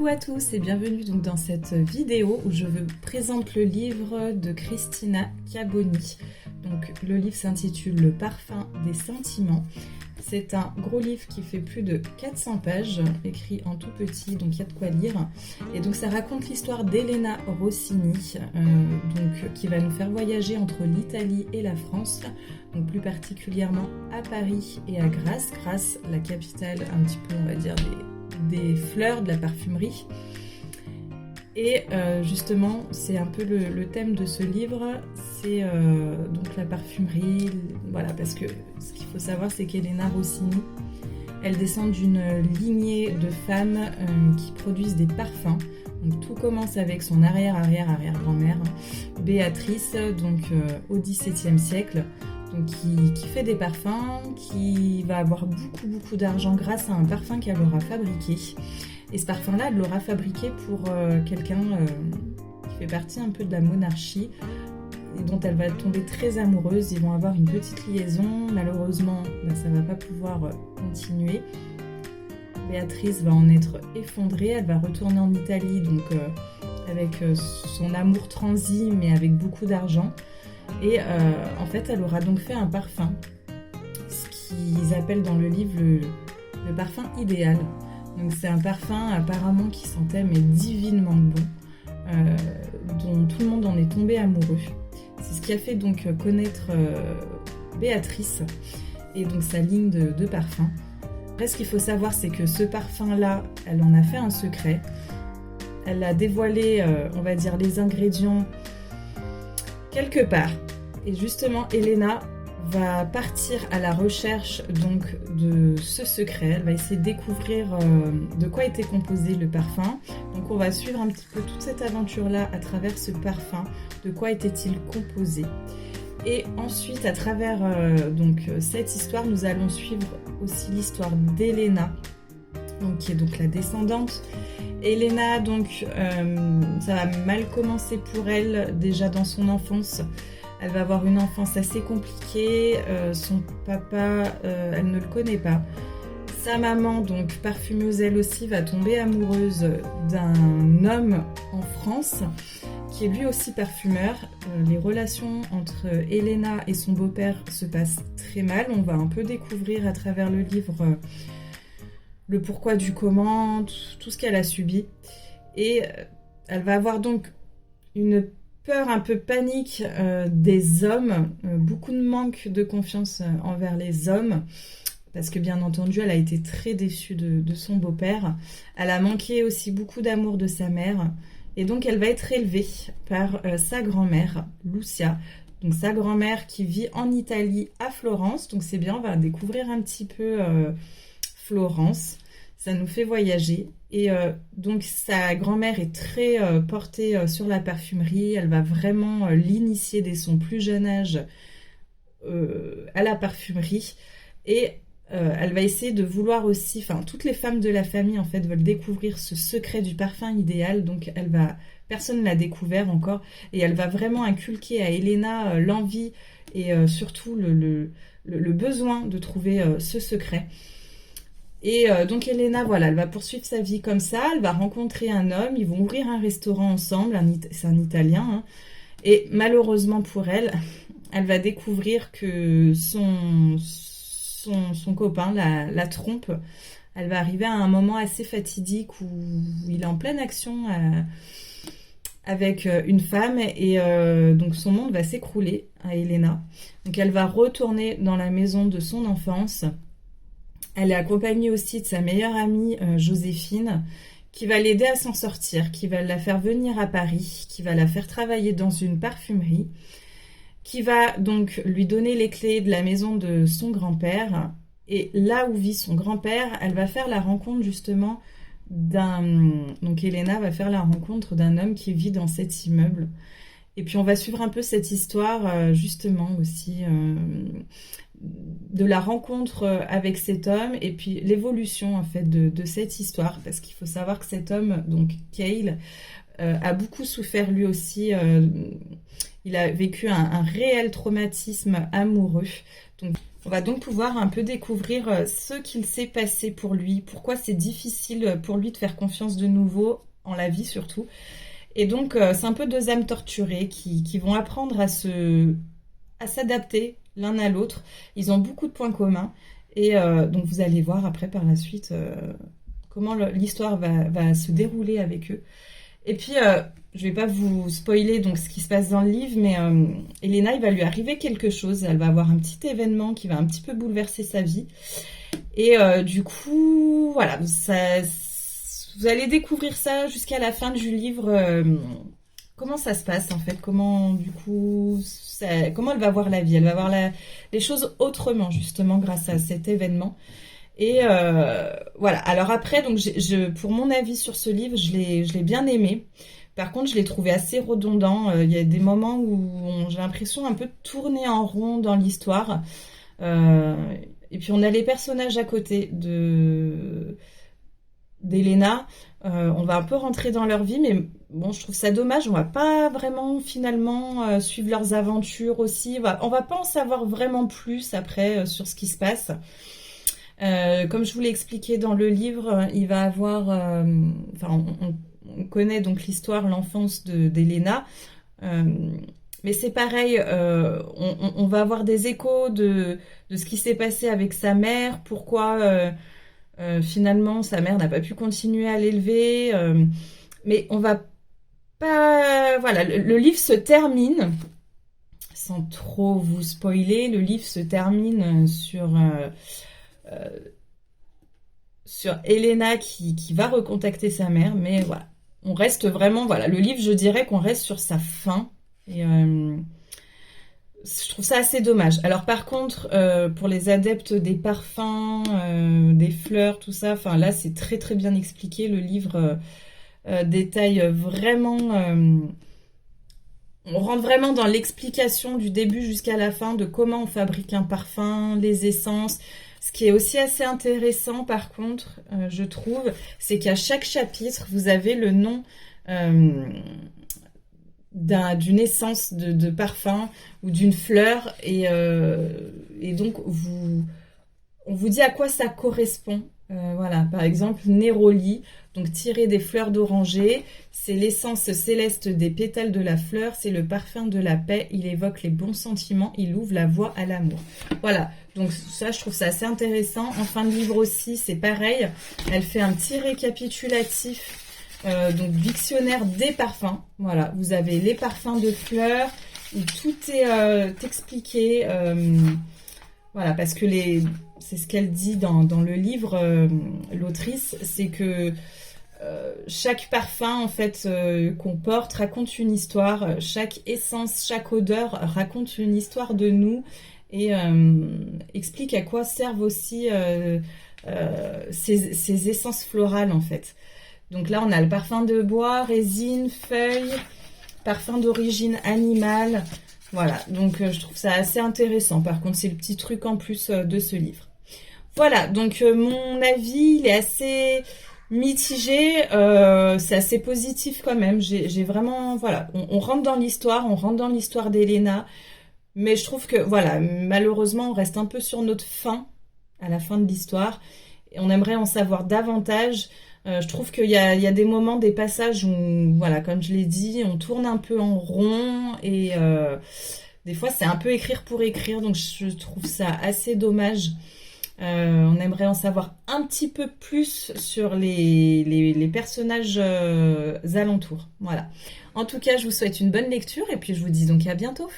Coucou à tous et bienvenue donc dans cette vidéo où je vous présente le livre de Cristina Chiaboni. Donc le livre s'intitule Le parfum des sentiments. C'est un gros livre qui fait plus de 400 pages, écrit en tout petit, donc il y a de quoi lire. Et donc ça raconte l'histoire d'Elena Rossini, qui va nous faire voyager entre l'Italie et la France, donc plus particulièrement à Paris et à Grasse. Grasse, la capitale un petit peu, on va dire, des fleurs, de la parfumerie. Et justement, c'est un peu le thème de ce livre, c'est donc la parfumerie, voilà, parce que ce qu'il faut savoir, c'est qu'Elena Rossini, elle descend d'une lignée de femmes qui produisent des parfums. Donc tout commence avec son arrière-arrière-arrière-grand-mère, Béatrice, donc au XVIIe siècle, donc qui fait des parfums, qui va avoir beaucoup d'argent grâce à un parfum qu'elle aura fabriqué. Et ce parfum-là, elle l'aura fabriqué pour quelqu'un qui fait partie un peu de la monarchie et dont elle va tomber très amoureuse. Ils vont avoir une petite liaison. Malheureusement, ça ne va pas pouvoir continuer. Béatrice va en être effondrée. Elle va retourner en Italie donc, avec son amour transi, mais avec beaucoup d'argent. Et en fait, elle aura donc fait un parfum, ce qu'ils appellent dans le livre le parfum idéal. Donc c'est un parfum apparemment qui sentait mais divinement bon, dont tout le monde en est tombé amoureux. C'est ce qui a fait donc connaître Béatrice et donc sa ligne de parfums. Après, ce qu'il faut savoir, c'est que ce parfum-là, elle en a fait un secret. Elle a dévoilé, on va dire, les ingrédients quelque part. Et justement, Elena va partir à la recherche donc de ce secret. Elle va essayer de découvrir de quoi était composé le parfum. Donc on va suivre un petit peu toute cette aventure-là à travers ce parfum. De quoi était-il composé? Et ensuite, à travers donc cette histoire, nous allons suivre aussi l'histoire d'Elena, donc qui est donc la descendante. Elena, donc ça va mal commencer pour elle déjà dans son enfance. Elle va avoir une enfance assez compliquée, son papa, elle ne le connaît pas. Sa maman, donc parfumeuse elle aussi, va tomber amoureuse d'un homme en France, qui est lui aussi parfumeur. Les relations entre Elena et son beau-père se passent très mal. On va un peu découvrir à travers le livre le pourquoi du comment, tout ce qu'elle a subi. Et elle va avoir donc une peur, un peu panique des hommes, beaucoup de manque de confiance envers les hommes, parce que bien entendu, elle a été très déçue de son beau-père. Elle a manqué aussi beaucoup d'amour de sa mère, et donc elle va être élevée par sa grand-mère, Lucia. Donc sa grand-mère qui vit en Italie, à Florence, donc c'est bien, on va découvrir un petit peu Florence. Ça nous fait voyager. Et donc sa grand-mère est très portée sur la parfumerie. Elle va vraiment l'initier dès son plus jeune âge à la parfumerie. Et elle va essayer de vouloir aussi, enfin toutes les femmes de la famille en fait veulent découvrir ce secret du parfum idéal. Donc personne ne l'a découvert encore. Et elle va vraiment inculquer à Elena l'envie et surtout le besoin de trouver ce secret. Et donc Elena, voilà, elle va poursuivre sa vie comme ça, elle va rencontrer un homme, ils vont ouvrir un restaurant ensemble, c'est un Italien, hein, et malheureusement pour elle, elle va découvrir que son copain la trompe. Elle va arriver à un moment assez fatidique où il est en pleine action avec une femme, et donc son monde va s'écrouler à Elena. Donc elle va retourner dans la maison de son enfance. Elle est accompagnée aussi de sa meilleure amie Joséphine, qui va l'aider à s'en sortir, qui va la faire venir à Paris, qui va la faire travailler dans une parfumerie, qui va donc lui donner les clés de la maison de son grand-père. Et là où vit son grand-père, elle va faire la rencontre justement donc Elena va faire la rencontre d'un homme qui vit dans cet immeuble. Et puis on va suivre un peu cette histoire justement aussi de la rencontre avec cet homme et puis l'évolution en fait de cette histoire, parce qu'il faut savoir que cet homme, donc Cale, a beaucoup souffert lui aussi. Il a vécu un réel traumatisme amoureux. Donc On va donc pouvoir un peu découvrir ce qu'il s'est passé pour lui, pourquoi c'est difficile pour lui de faire confiance de nouveau, en la vie surtout. Et donc, c'est un peu deux âmes torturées qui vont apprendre à s'adapter l'un à l'autre. Ils ont beaucoup de points communs. Et donc, vous allez voir après, par la suite, comment l'histoire va se dérouler avec eux. Et puis, je vais pas vous spoiler donc ce qui se passe dans le livre, mais Elena, il va lui arriver quelque chose. Elle va avoir un petit événement qui va un petit peu bouleverser sa vie. Et du coup, voilà, vous allez découvrir ça jusqu'à la fin du livre. Comment ça se passe en fait? Comment du coup, comment elle va voir la vie? Elle va voir les choses autrement justement grâce à cet événement. Et voilà. Alors après, donc pour mon avis sur ce livre, je l'ai bien aimé. Par contre, je l'ai trouvé assez redondant. Il y a des moments où j'ai l'impression un peu de tourner en rond dans l'histoire. Euh, et puis on a les personnages à côté d'Elena. On va un peu rentrer dans leur vie, mais bon, je trouve ça dommage. On va pas vraiment finalement suivre leurs aventures aussi. On va pas en savoir vraiment plus après sur ce qui se passe. Comme je vous l'ai expliqué dans le livre, il va avoir, enfin, on connaît donc l'histoire, l'enfance d'Elena, mais c'est pareil, on va avoir des échos de ce qui s'est passé avec sa mère, pourquoi finalement sa mère n'a pas pu continuer à l'élever, mais on va pas, voilà, le livre se termine, sans trop vous spoiler, le livre se termine sur Elena qui va recontacter sa mère, mais voilà, on reste vraiment, voilà, le livre, je dirais qu'on reste sur sa fin, et je trouve ça assez dommage. Alors par contre, pour les adeptes des parfums, des fleurs, tout ça, enfin là, c'est très très bien expliqué, le livre détaille vraiment... on rentre vraiment dans l'explication du début jusqu'à la fin de comment on fabrique un parfum, les essences. Ce qui est aussi assez intéressant, par contre, je trouve, c'est qu'à chaque chapitre, vous avez le nom d'une essence de parfum ou d'une fleur, et donc on vous dit à quoi ça correspond. Voilà, par exemple, Néroli, donc tiré des fleurs d'oranger, c'est l'essence céleste des pétales de la fleur, c'est le parfum de la paix, il évoque les bons sentiments, il ouvre la voie à l'amour. Voilà, donc ça, je trouve ça assez intéressant. En fin de livre aussi, c'est pareil, elle fait un petit récapitulatif, donc dictionnaire des parfums. Voilà, vous avez les parfums de fleurs, où tout est expliqué, voilà, parce que c'est ce qu'elle dit dans le livre, l'autrice, c'est que chaque parfum en fait qu'on porte raconte une histoire, chaque essence, chaque odeur raconte une histoire de nous, et explique à quoi servent aussi ces essences florales en fait. Donc là on a le parfum de bois, résine, feuilles, parfum d'origine animale. Voilà, donc je trouve ça assez intéressant. Par contre, c'est le petit truc en plus de ce livre. Voilà, donc mon avis, il est assez mitigé. C'est assez positif quand même. J'ai vraiment, voilà, on rentre dans l'histoire, on rentre dans l'histoire d'Elena. Mais je trouve que, voilà, malheureusement, on reste un peu sur notre fin, à la fin de l'histoire. Et on aimerait en savoir davantage. Je trouve qu'il y a des moments, des passages où, voilà, comme je l'ai dit, on tourne un peu en rond, et des fois c'est un peu écrire pour écrire, donc je trouve ça assez dommage. On aimerait en savoir un petit peu plus sur les personnages alentours. Voilà. En tout cas, je vous souhaite une bonne lecture, et puis je vous dis donc à bientôt.